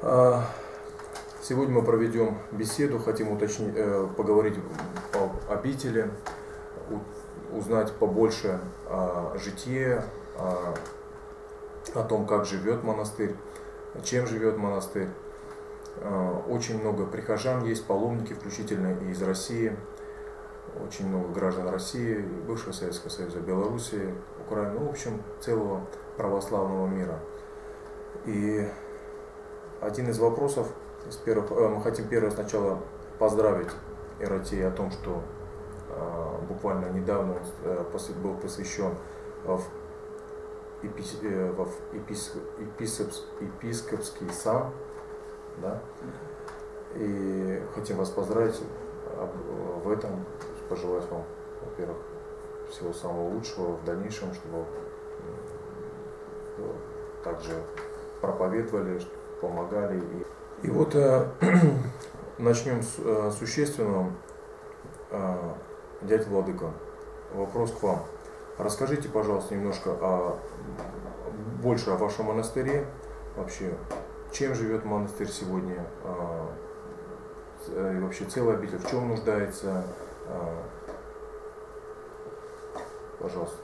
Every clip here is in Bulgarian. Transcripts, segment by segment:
А, Сегодня мы проведем беседу, хотим поговорить об обители, узнать побольше о житии, о том, как живет монастырь, чем живет монастырь. Очень много прихожан есть, паломники, включительно и из России. Очень много граждан России, бывшего Советского Союза, Белоруссии, Украины, в общем, целого православного мира. И один из вопросов, мы хотим сначала поздравить Иератея о том, что буквально недавно он был посвящен в епископский сан, да? И хотим вас поздравить в этом, пожелать вам, во-первых, всего самого лучшего в дальнейшем, чтобы также проповедовали, помогали. И вот начнем с существенного. Дядя Владыка, вопрос к вам. Расскажите, пожалуйста, немножко больше о вашем монастыре, вообще, чем живет монастырь сегодня, и вообще целый обитель, в чем нуждается, пожалуйста.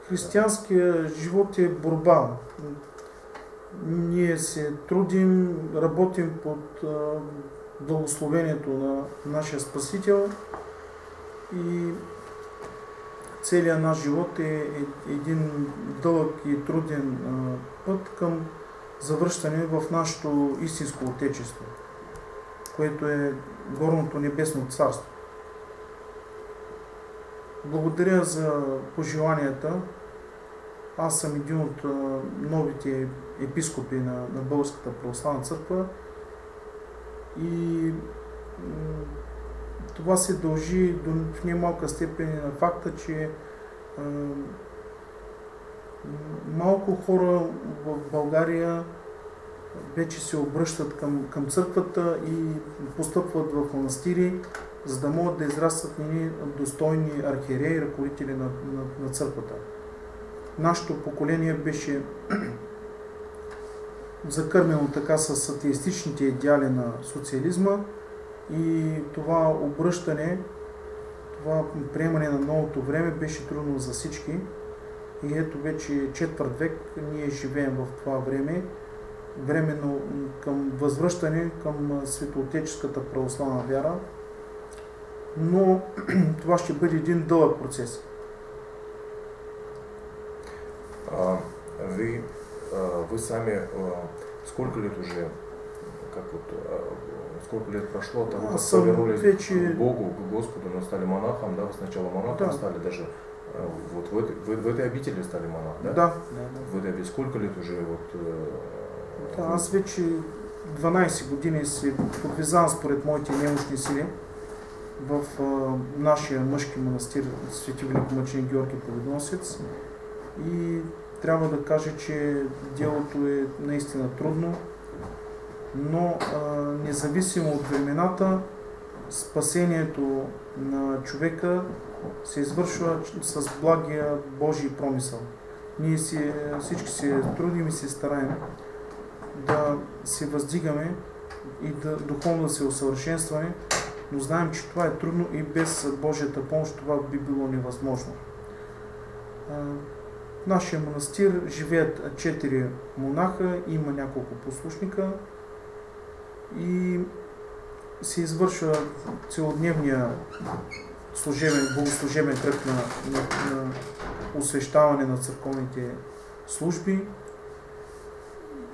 Християнския живот е борба. Ние се трудим, работим под благословението на нашия Спасител и целият наш живот е един дълъг и труден път към завръщане в нашето истинско Отечество, което е горното небесно царство. Благодаря за пожеланията. Аз съм един от новите епископи на Българската православна църква и това се дължи в немалка степен на факта, че малко хора в България вече се обръщат към църквата и постъпват в манастири, за да могат да израстват достойни архиереи и ръководители на църквата. Нашето поколение беше закърмено така с атеистичните идеали на социализма и това обръщане, това приемане на новото време беше трудно за всички. И ето вече четвърт век ние живеем в това време, временно към възвръщане към светоотеческата православна вяра, но това ще бъде един дълъг процес. Вы сами сколько лет уже, сколько лет прошло от того, как повернулись к Богу, к Господу, но стали монахом, да? Вы сначала монахом стали, даже вот в этой обители стали монах, да? Да. В этой обители сколько лет уже Аз вече 12 години се подвизавам според моите немощни сили в нашия мъжки манастир Свети Великомъченик Георги Победоносец и трябва да кажа, че делото е наистина трудно, но независимо от времената, спасението на човека се извършва с благия Божий промисъл. Ние всички се трудим и се стараем да се въздигаме и духовно да се усъвършенстваме, но знаем, че това е трудно и без Божията помощ това би било невъзможно. В нашия манастир живеят 4 монаха, има няколко послушника и се извършва целодневния богослужебен кръг на освещаване на църковните служби,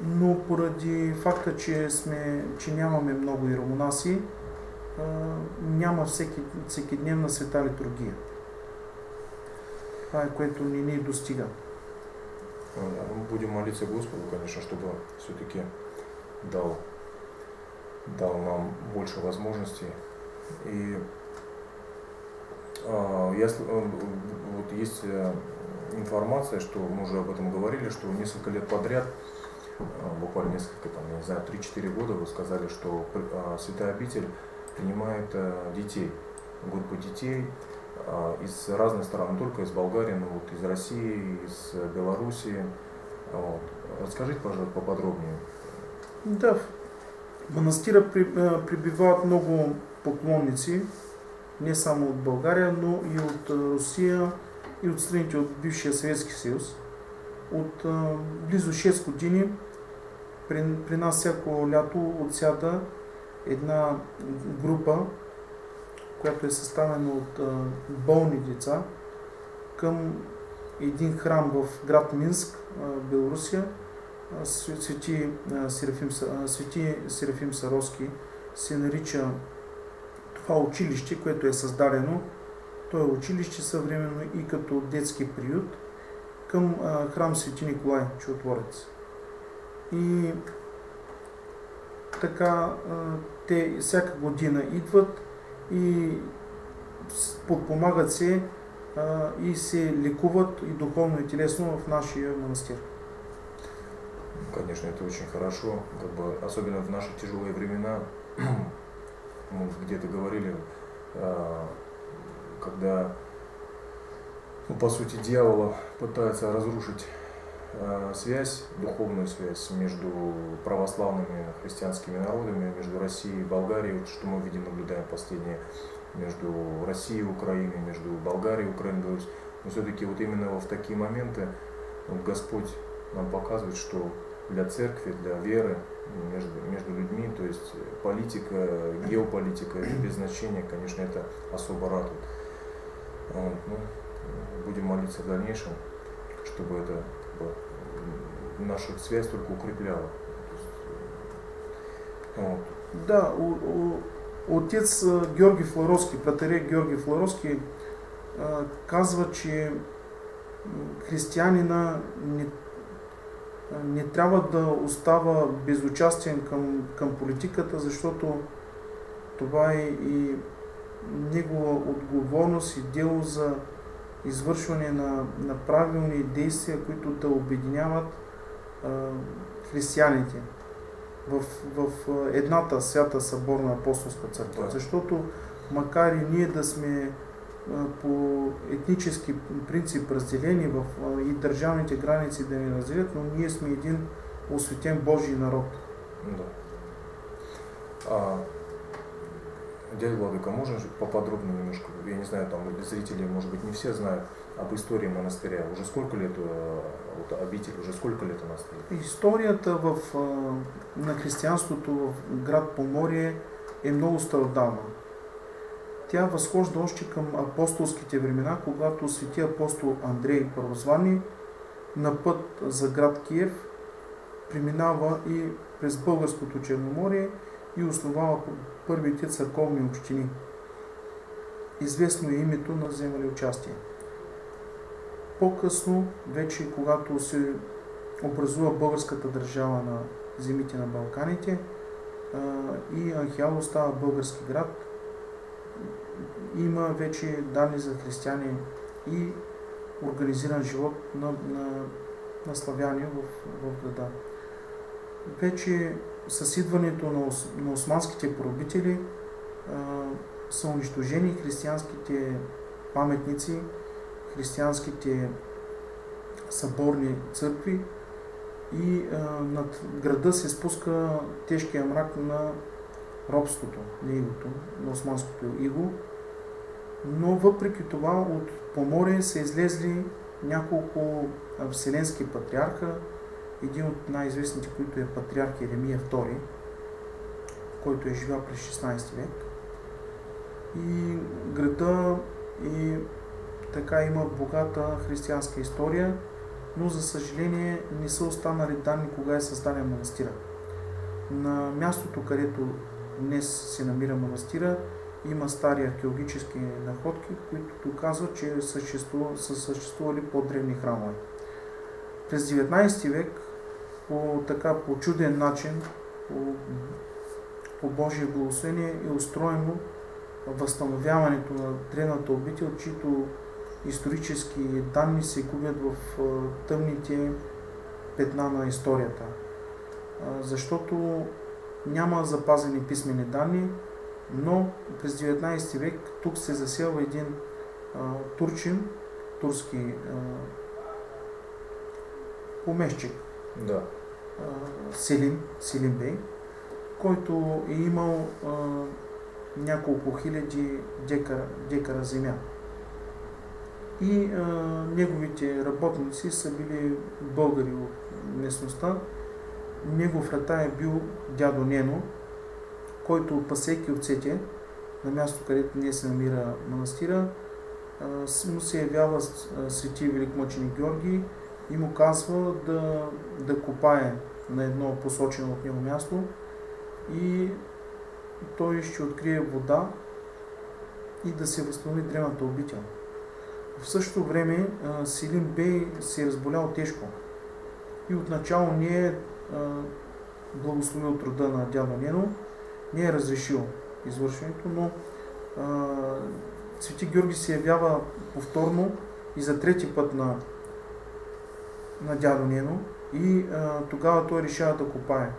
но поради факта, че нямаме много иеромонаси, няма всекидневна света литургия. Това е, което ни достига. Будем молиться Господу, конечно, чтобы все-таки дал нам больше возможностей. И вот есть информация, что мы уже об этом говорили, что несколько лет подряд, буквально несколько, не знаю, 3-4 года вы сказали, что Святая обитель принимает детей, группы детей из разных стран, не только из Болгарии, но вот из России, из Белоруссии. Вот. Расскажите, пожалуйста, поподробнее, Да, в манастира прибивават много поклонници, не само от България, но и от Русия и от страните от бившия Съветски съюз. От близо 6 години при нас всяко лято отсяда една група, която е съставена от болни деца, към един храм в град Минск, Белорусия. Свети Серафим Саровски се нарича това училище, което е създадено. То е училище съвременно и като детски приют към храм Свети Николай Чудотворец. И така те всяка година идват и подпомагат се и се лекуват и духовно и телесно в нашия манастир. Конечно, это очень хорошо, как бы, особенно в наши тяжелые времена. Мы где-то говорили, когда, по сути, дьявол пытается разрушить связь, духовную связь между православными христианскими народами, между Россией и Болгарией, вот что мы видим, наблюдаем последнее, между Россией и Украиной, между Болгарией и Украиной, Беларусь. Но все-таки вот именно в такие моменты вот Господь нам показывает, что для церкви, для веры, между людьми, то есть политика, геополитика, это без значения, конечно, это особо радует. Вот, ну, будем молиться в дальнейшем, чтобы это нашу связь только укрепляла. Вот. Да, отец Георги Флоровски, протерей Георги Флоровски казва, че християнина не трябва да остава безучастен към политиката, защото това е и негова отговорност и дело за извършване на правилни действия, които да обединяват християните в едната свята съборна апостолска църква. Да. Защото макар и ние да сме по етнически принцип разделени и държавните граници да ни разделят, но ние сме един осветен Божий народ. Да. Дядя Владыка, можно поподробнее немножко, я не знаю, там зрители, может быть, не все знают об истории монастыря. Уже сколько лет вот, обитель, уже сколько лет она стоит? Историята на християнството в град Поморие е много стародавна. Тя възхожда още към апостолските времена, когато свети апостол Андрей Първозвани на път за град Киев преминава и през българското Черноморие и основава първите църковни общини. Известно е името на вземали участие. По-късно, вече когато се образува българската държава на земите на Балканите и Анхиало става български град, има вече данни за християни и организиран живот на славяни в града. Вече с идването на османските поробители са унищожени християнските паметници, християнските съборни църкви и над града се спуска тежкия мрак на робството, на игото, на османското иго. Но въпреки това от Поморие са излезли няколко вселенски патриарха, един от най-известните, които е патриарх Еремия II, който е живял през 16 век. И града и така има богата християнска история, но за съжаление не са останали данни кога е създаден манастира. На мястото, където днес се намира манастира, има стари археологически находки, които доказват, че са съществували по-древни храмове. През 19 век по чуден начин, по Божие благословение е устроено възстановяването на древната обител, чието исторически данни се губят в тъмните петна на историята. Защото няма запазени писмени данни, но през 19 век тук се заселва един турчин, турски помещик. Да. Селим Бей, който е имал няколко хиляди декара земя. И неговите работници са били българи от местността. Негов рата е бил дядо Нено, който пасейки овцете на място, където днес се намира манастира, му се явява свети великомъченик Георги и му казва да копае на едно посочено от него място и той ще открие вода и да се възстанови древната обител. В същото време Селим Бей се е разболял тежко и отначало не е благословил труда на дядо Нено, не е разрешил извършването, но Свети Георги се явява повторно и за трети път на дядо Нено и тогава той решава да копае.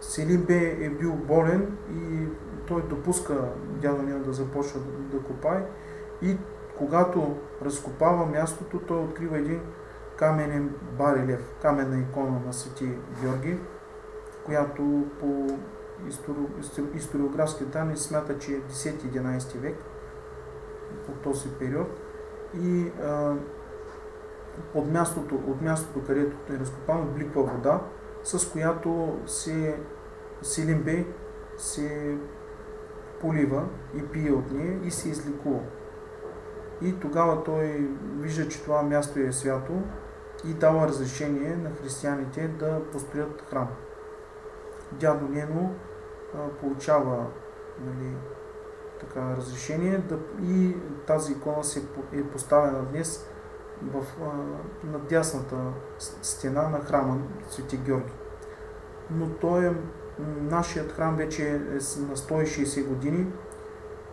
Селим Бей е бил болен и той допуска дядо Нено да започне да копае и когато разкопава мястото, той открива един каменен барелев, каменна икона на Свети Георги, която по историографски данни смята, че е 10-11 век по този период и от мястото, където е разкопано, бликва вода, с която Селим Бей се полива и пие от нея и се излекува. И тогава той вижда, че това място е свято и дава разрешение на християните да построят храм. Дядо Нено получава разрешение и тази икона е поставена днес на дясната стена на храма Свети Георги. Но нашият храм вече е на 160 години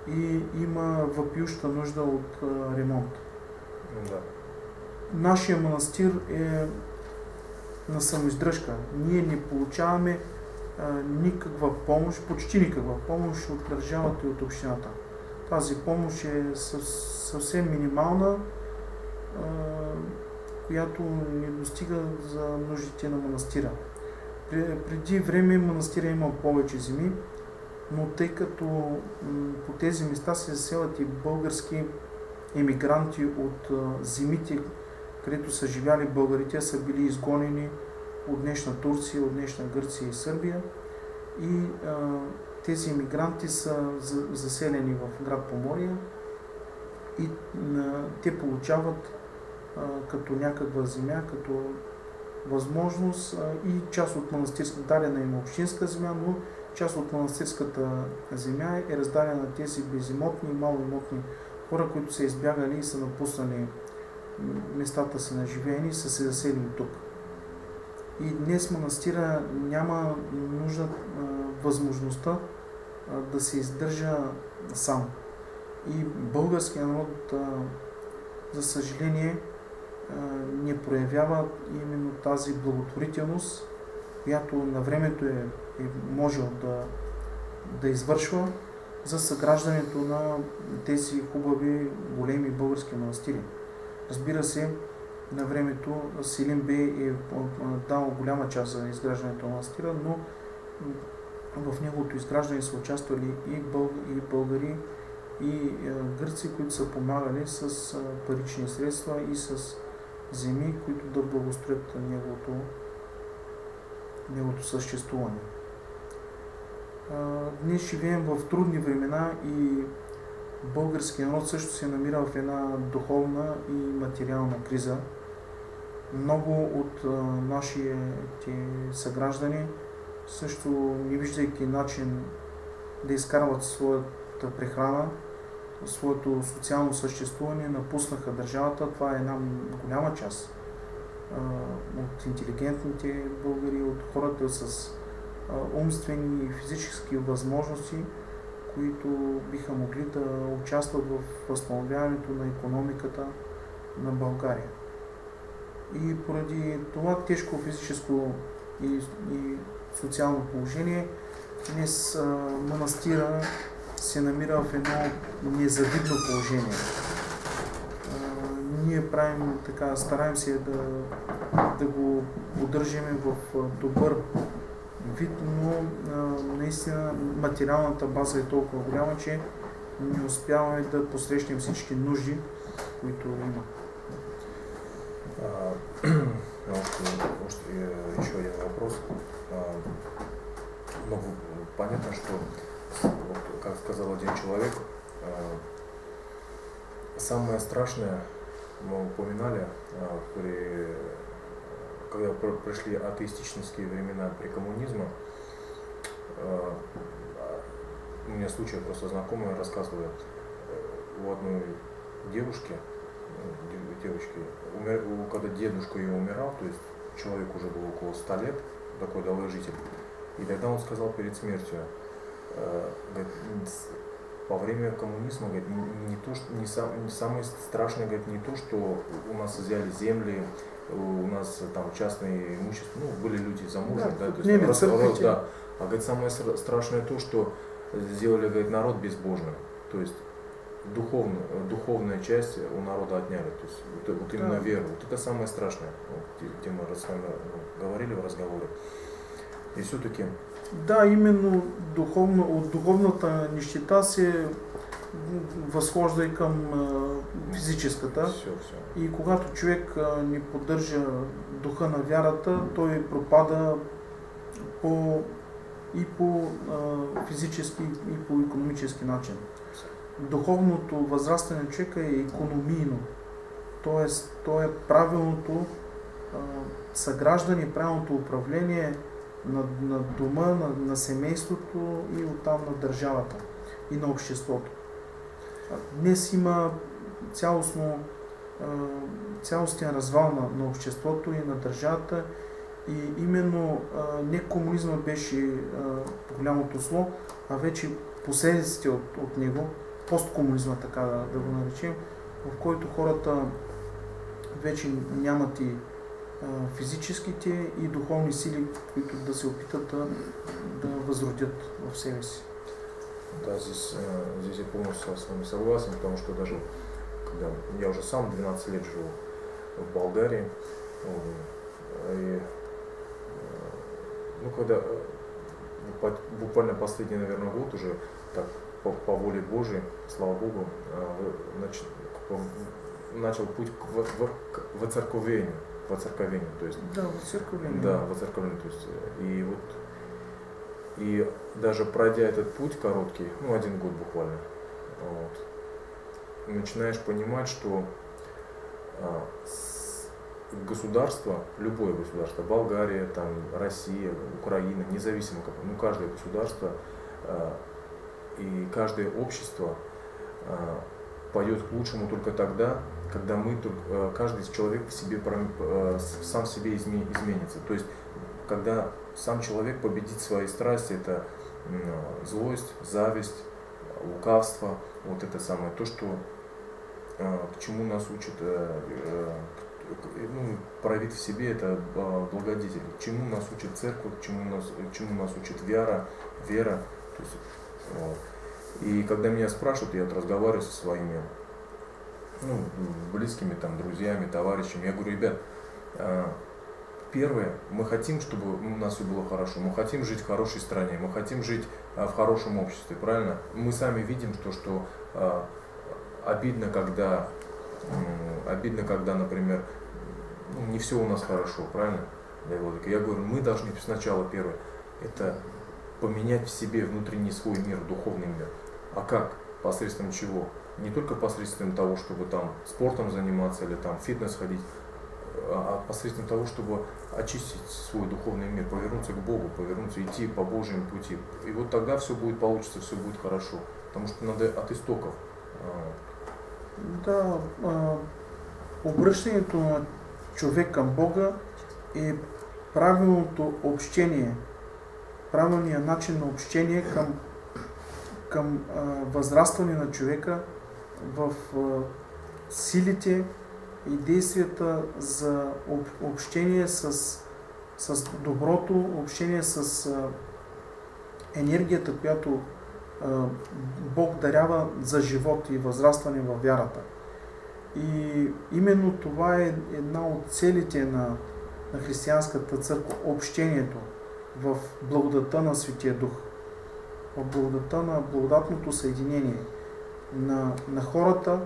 и има въпиюща нужда от ремонт. Да. Нашия манастир е на самоиздръжка. Ние не получаваме никаква помощ, почти никаква помощ от държавата и от общината. Тази помощ е съвсем минимална, която не достига за нуждите на манастира. Преди време манастира има повече земи, но тъй като по тези места се заселват и български емигранти от земите, където са живяли българите, са били изгонени от днешна Турция, от днешна Гърция и Сърбия и тези емигранти са заселени в град Поморие и те получават като някаква земя, като възможност и част от манастирската, дадена им общинска земя, но част от манастирската земя е раздадена на тези безимотни и малоимотни хора, които са избягали и са напуснали местата си на живеене и са се заселили тук. И днес манастира няма нужда, възможността да се издържа сам. И българският народ, за съжаление, не проявява именно тази благотворителност, която на времето е можел да извършва за съграждането на тези хубави, големи български манастири. Разбира се, на времето Селим Бей е дал голяма част за изграждането на манастира, но в неговото изграждане са участвали и българи, и гърци, които са помагали с парични средства и с земи, които да благоустроят неговото съществуване. Днес живеем в трудни времена и българският народ също се намира в една духовна и материална криза. Много от нашите съграждани, също не виждайки начин да изкарват своята прехрана, своето социално съществуване, напуснаха държавата. Това е една голяма част от интелигентните българи, от хората с умствени и физически възможности, които биха могли да участват в възстановяването на икономиката на България. И поради това тежко физическо и социално положение, днес манастира се намира в едно незавидно положение. ние правим така, стараем се да го удържаме в добър вид, но наистина материалната база е толкова голяма, че не успяваме да посрещнем всички нужди, които има. Еще один вопрос. Ну, понятно, что, вот, как сказал один человек, самое страшное, мы упоминали, когда пришли атеистические времена при коммунизме, у меня случай просто знакомый рассказывает, у одной девушки, когда дедушка ее умирал, то есть человек уже был около 100 лет, такой долгожитель, и тогда он сказал перед смертью, говорит, во время коммунизма, говорит, самое страшное, говорит, не то, что у нас взяли земли, у нас там частные имущества, ну, были люди замужние, да, то есть, да, а говорит, самое страшное то, что сделали, говорит, народ безбожным, то есть духовная часть у народа отняли, то есть вот именно веру, вот это самое страшное, вот, где мы с вами говорили в разговоре. И все-таки... Да, именно от духовната нищета се възхожда и към физическата. Все. И когато човек не поддържа духа на вярата, той пропада и по физически, и по икономически начин. Духовното възрастване на човека е икономийно, т.е. то е правилното съграждане, правилното управление на дома, на семейството и оттам на държавата и на обществото. Днес има цялостен развал на обществото и на държавата и именно не комунизма беше голямото зло, а вече последиците от него, посткомунизма, така да го наречем, в който хората вече нямат и физическите и духовни сили, които да се опитат да възродят в себе си. Да, здесь я полностью с вами согласен, потому что даже когда я уже сам 12 лет живу в Болгарии, и ну, когда буквально последний, наверное, год уже так по воле Божией, слава Богу, начал путь к воцерковлению, то есть. Да, воцерковлению. Да, воцерковлению, то есть. И даже пройдя этот путь короткий, ну 1 год буквально, вот, начинаешь понимать, что государство, любое государство, Болгария, там, Россия, Украина, независимо, ну каждое государство и каждое общество пойдет к лучшему только тогда, когда каждый человек сам в себе изменится. То есть, когда сам человек победит свои страсти, это злость, зависть, лукавство, вот это самое, то, что к чему нас учат, проявить в себе это благодетель, к чему нас учит церковь, к чему нас учит вера. То есть, и когда меня спрашивают, я разговариваю со своими близкими, там, друзьями, товарищами, я говорю, ребят, первое, мы хотим, чтобы у нас все было хорошо, мы хотим жить в хорошей стране, мы хотим жить в хорошем обществе, правильно? Мы сами видим, что обидно, когда, например, не все у нас хорошо, правильно? Я говорю, мы должны сначала, первое, это поменять в себе внутренний свой мир, духовный мир. А как? Посредством чего? Не только посредством того, чтобы там спортом заниматься или там в фитнес ходить, а посредством того, чтобы очистить свой духовный мир, повернуться к Богу, идти по Божьему пути. И вот тогда все будет получиться, все будет хорошо. Потому что надо от истоков. Да, обръщането на човек към Бога е правилното общение, правилният начин на общение към възрастване на човека в силите и действията за общение с доброто, общение с енергията, която Бог дарява за живот и възрастване във вярата. И именно това е една от целите на християнската църква, общението в благодата на Светия Дух, в благодата на благодатното съединение на хората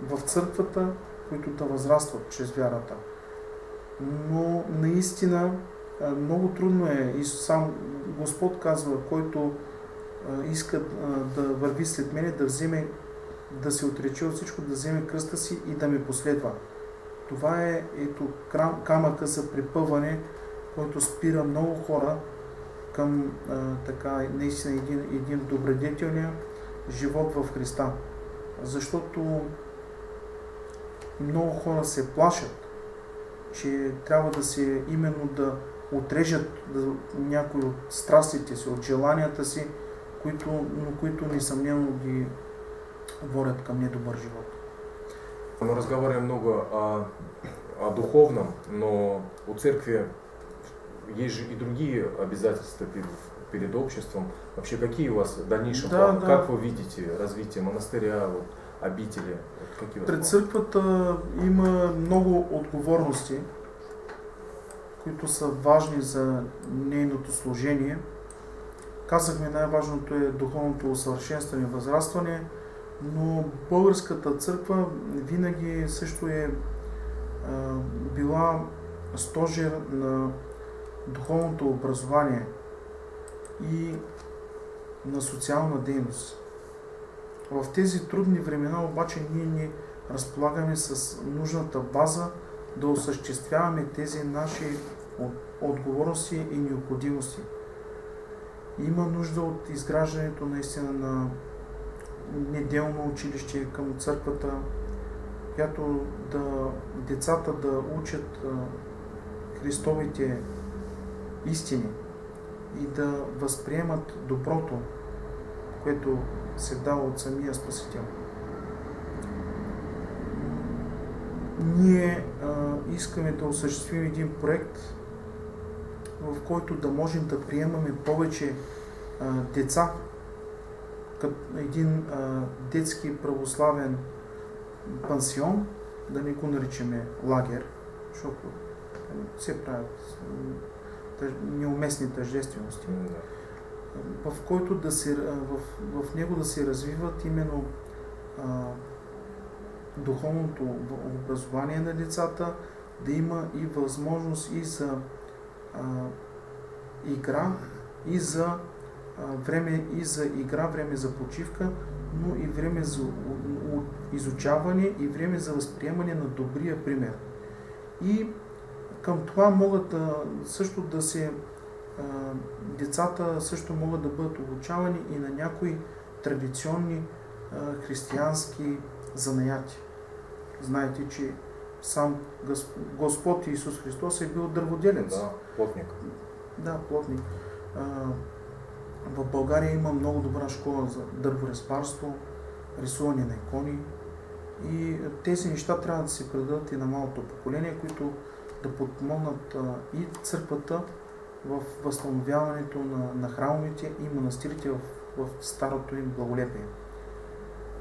в църквата, които да възрастват чрез вярата. Но наистина много трудно е, и сам Господ казва, който иска да върви след мене, да се отрече от всичко, да вземе кръста си и да ме последва. Това е камъка за препъване, който спира много хора към наистина един добродетелния живот в Христа. Защото много хора се плашат, че трябва именно да отрежат някои от страстите си, от желанията си, които несъмнено ги водят към недобър живот. Мы разговариваем много о духовном, но у церкви есть же и другие обязательства перед обществом. Вообще, какие у вас дальнейшие планы? Как вы видите развитие монастыря, обители? Пред църквата има много отговорности, които са важни за нейното служение. Казахме, най-важното е духовното усъвършенстване и възрастване, но българската църква винаги също е била стожер на духовното образование и на социална дейност. В тези трудни времена обаче ние не разполагаме с нужната база да осъществяваме тези наши отговорности и необходимости. Има нужда от изграждането наистина на неделно училище към църквата, която децата да учат Христовите истини и да възприемат доброто, което се дава от самия Спасител. Ние искаме да осъществим един проект, в който да можем да приемаме повече деца, като един детски православен пансион, да не го наричаме лагер, защото се правят неуместни тъждествености, в който в него да се развиват именно духовното образование на децата, да има и възможност и за игра, и за време за почивка, но и време за изучаване и време за възприемане на добрия пример. И към това могат също децата също могат да бъдат обучавани и на някои традиционни християнски занаяти. Знаете, че сам Господ Исус Христос е бил дърводелец. Да, плотник. Да, плотник. В България има много добра школа за дърворезбарство, рисуване на икони и тези неща трябва да се предадат и на малото поколение, които да подпомогнат и църквата в възстановяването на храмовете и манастирите в старото им благолепие.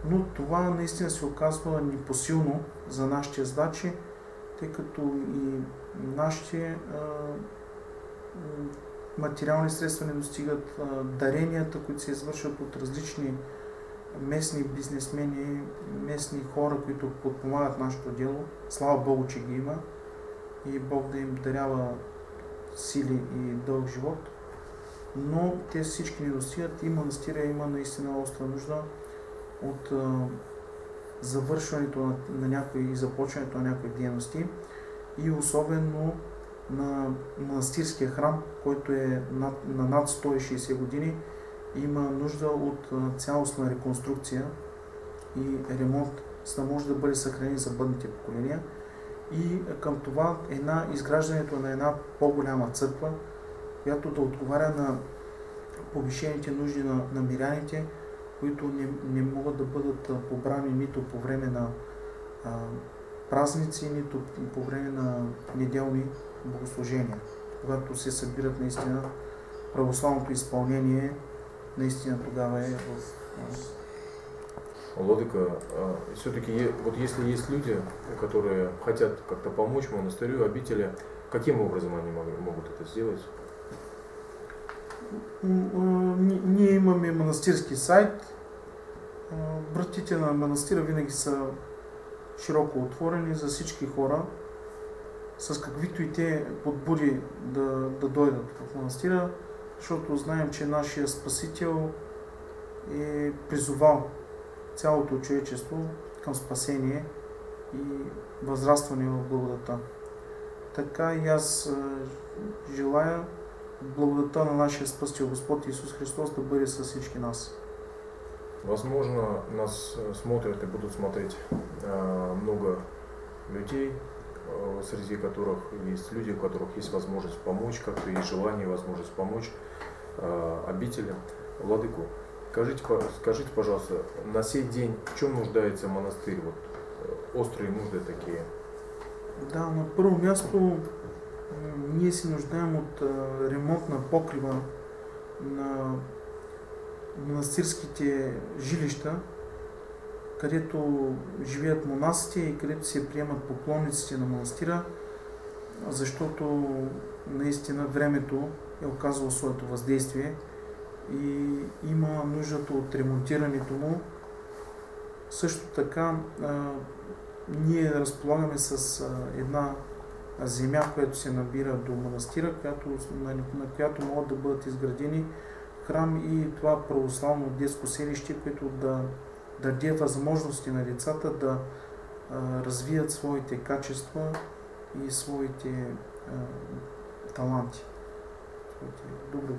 Но това наистина се оказва непосилно за нашите задачи, тъй като и нашите материални средства не достигат, даренията, които се извършват от различни местни бизнесмени, местни хора, които подпомагат нашето дело. Слава Богу, че ги има и Бог да им дарява сили и дълъг живот. Но те всички не достигат и манастира има наистина остра нужда от завършването на някои и започването на някои дейности и особено на манастирския храм, който е на над 160 години, има нужда от цялостна реконструкция и ремонт, за да може да бъде съхранен за бъдните поколения. И към това изграждането на една по-голяма църква, която да отговаря на повишените нужди на миряните, които не могат да бъдат побрани нито по време на празници, нито по време на неделни богослужения, когато се събират наистина православното изпълнение, наистина тогава е Владыка, все-таки вот если есть люди, которые хотят как-то помочь монастырю, обители, каким образом они могут это сделать? Ние имаме манастирски сайт. Вратите на манастира винаги са широко отворени за всички хора, с каквито и те подбуди да дойдат в манастира, защото знаем, че нашия Спасител е призовал цялото човечество към спасение и възрастване в благодата. Така и аз желая благодата на нашия Спасител Господ Иисус Христос да бъде с всички нас. Возможно, нас смотрят и будут смотреть много людей, среди которых есть люди, у которых есть возможность помочь, как-то есть желание и возможность помочь обителям. Владыку, скажите, пожалуйста, на сей день в чем нуждается монастырь? Вот, острые нужды такие. Да, на първо място ние се нуждаем от ремонт на покрива на монастирските жилища, където живеят монасите и където се приемат поклонниците на манастира, защото наистина времето е оказало своето въздействие и има нуждата от ремонтирането му. Също така ние разполагаме с една земя, която се набира до манастира, на която могат да бъдат изградени храм и това православно детско селище, което да даде възможности на децата да развият своите качества и своите таланти, своите добри